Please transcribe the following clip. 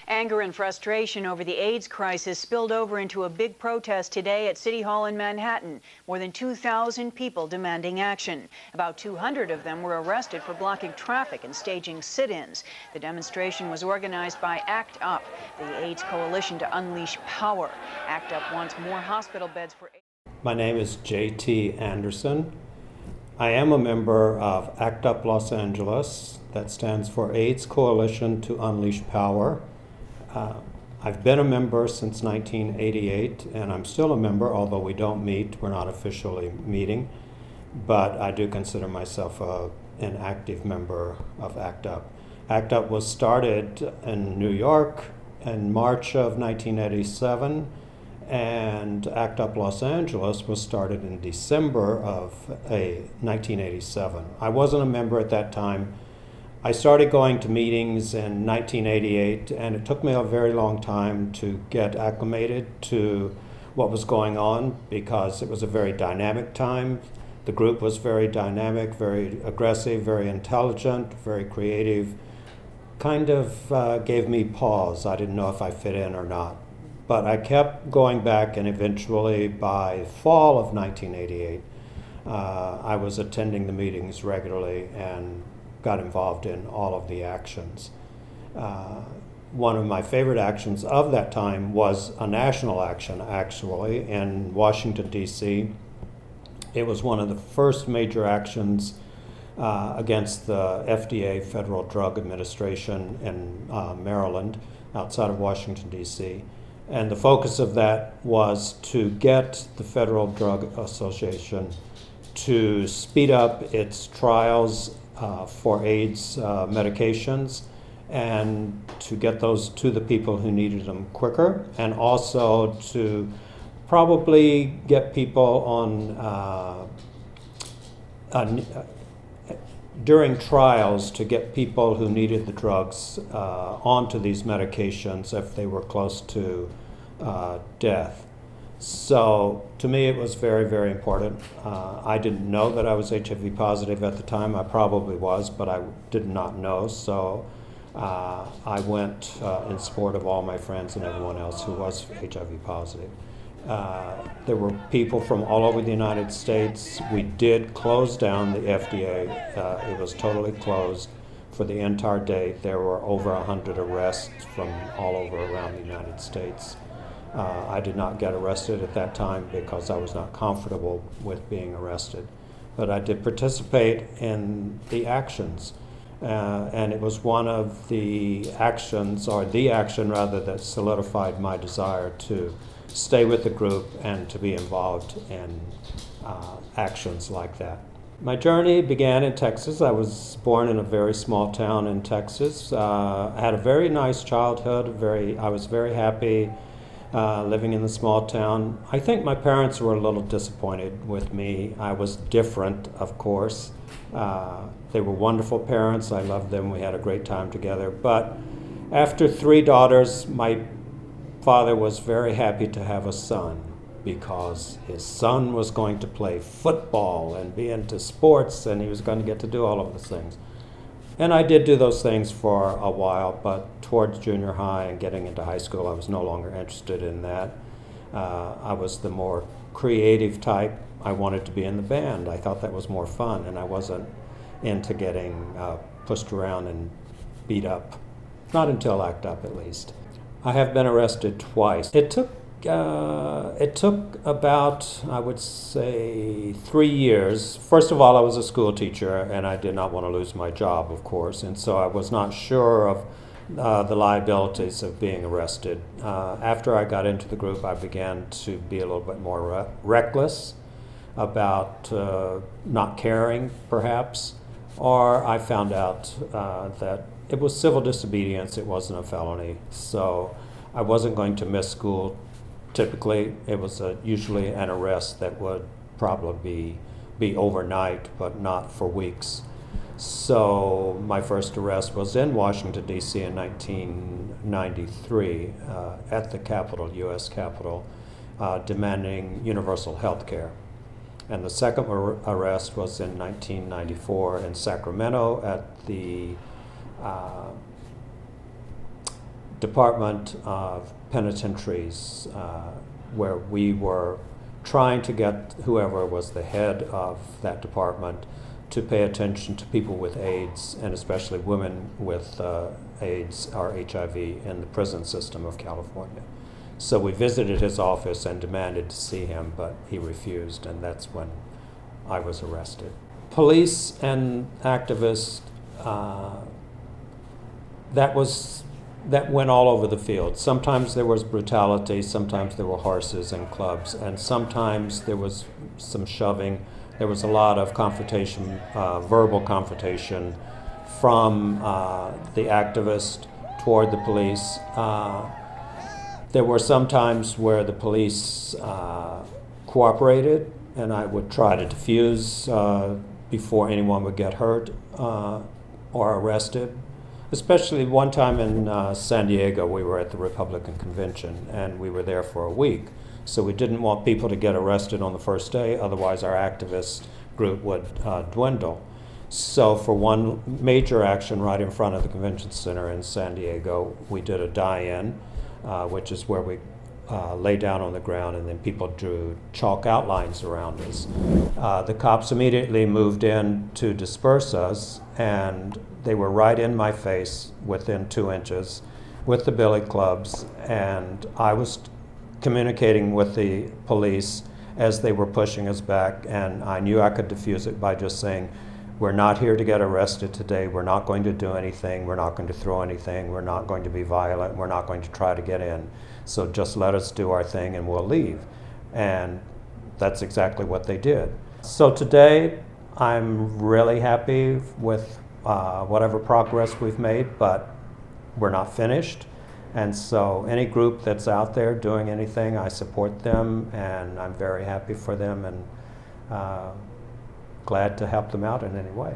Anger and frustration over the AIDS crisis spilled over into a big protest today at City Hall in Manhattan. More than 2,000 people demanding action. About 200 of them were arrested for blocking traffic and staging sit-ins. The demonstration was organized by ACT UP, the AIDS coalition to unleash power. ACT UP wants more hospital beds for AIDS. My name is J.T. Anderson. I am a member of ACT UP Los Angeles. That stands for AIDS Coalition to Unleash Power. I've been a member since 1988, and I'm still a member, although we don't meet. We're not officially meeting, but I do consider myself an active member of ACT UP. ACT UP was started in New York in March of 1987, and ACT UP Los Angeles was started in December of 1987. I wasn't a member at that time. I started going to meetings in 1988, and it took me a very long time to get acclimated to what was going on because it was a very dynamic time. The group was very dynamic, very aggressive, very intelligent, very creative. Kind of gave me pause. I didn't know if I fit in or not. But I kept going back, and eventually by fall of 1988, I was attending the meetings regularly and got involved in all of the actions. One of my favorite actions of that time was a national action, actually, in Washington, D.C. It was one of the first major actions against the FDA, Federal Drug Administration, in Maryland, outside of Washington, D.C. And the focus of that was to get the Federal Drug Association to speed up its trials for AIDS medications and to get those to the people who needed them quicker, and also to probably get people on during trials to get people who needed the drugs onto these medications if they were close to death. So to me it was very, very important. I didn't know that I was HIV positive at the time. I probably was, but I did not know. So I went in support of all my friends and everyone else who was HIV positive. There were people from all over the United States. We did close down the FDA. It was totally closed for the entire day. There were over 100 arrests from all over around the United States. I did not get arrested at that time because I was not comfortable with being arrested. But I did participate in the actions. And it was one of the actions, or the action rather, that solidified my desire to stay with the group and to be involved in actions like that. My journey began in Texas. I was born in a very small town in Texas. I had a very nice childhood. I was very happy living in the small town. I think my parents were a little disappointed with me. I was different, of course. They were wonderful parents. I loved them. We had a great time together. But after 3 daughters, my father was very happy to have a son because his son was going to play football and be into sports, and he was going to get to do all of those things. And I did do those things for a while, but towards junior high and getting into high school, I was no longer interested in that. I was the more creative type. I wanted to be in the band. I thought that was more fun, and I wasn't into getting pushed around and beat up. Not until ACT UP, at least. I have been arrested twice. It took about, I would say, 3 years. First of all, I was a school teacher, and I did not want to lose my job, of course, and so I was not sure of the liabilities of being arrested. After I got into the group, I began to be a little bit more reckless about not caring, perhaps, or I found out that it was civil disobedience, it wasn't a felony, so I wasn't going to miss school. Typically, it was usually an arrest that would probably be overnight, but not for weeks. So my first arrest was in Washington, D.C. in 1993 at the Capitol, U.S. Capitol, demanding universal health care. And the second arrest was in 1994 in Sacramento at the Department of Penitentiaries, where we were trying to get whoever was the head of that department to pay attention to people with AIDS, and especially women with AIDS or HIV in the prison system of California. So we visited his office and demanded to see him, but he refused, and that's when I was arrested. Police and activists, that went all over the field. Sometimes there was brutality, sometimes there were horses and clubs, and sometimes there was some shoving. There was a lot of confrontation, verbal confrontation from the activist toward the police. There were some times where the police cooperated, and I would try to defuse before anyone would get hurt or arrested. Especially one time in San Diego, we were at the Republican convention, and we were there for a week. So we didn't want people to get arrested on the first day, otherwise our activist group would dwindle. So for one major action right in front of the convention center in San Diego, we did a die-in, which is where we lay down on the ground and then people drew chalk outlines around us. The cops immediately moved in to disperse us, and they were right in my face within 2 inches with the billy clubs, and I was communicating with the police as they were pushing us back, and I knew I could defuse it by just saying, we're not here to get arrested today, we're not going to do anything, we're not going to throw anything, we're not going to be violent, we're not going to try to get in, so just let us do our thing and we'll leave. And that's exactly what they did. So today I'm really happy with whatever progress we've made, but we're not finished. And so any group that's out there doing anything, I support them, and I'm very happy for them, and glad to help them out in any way.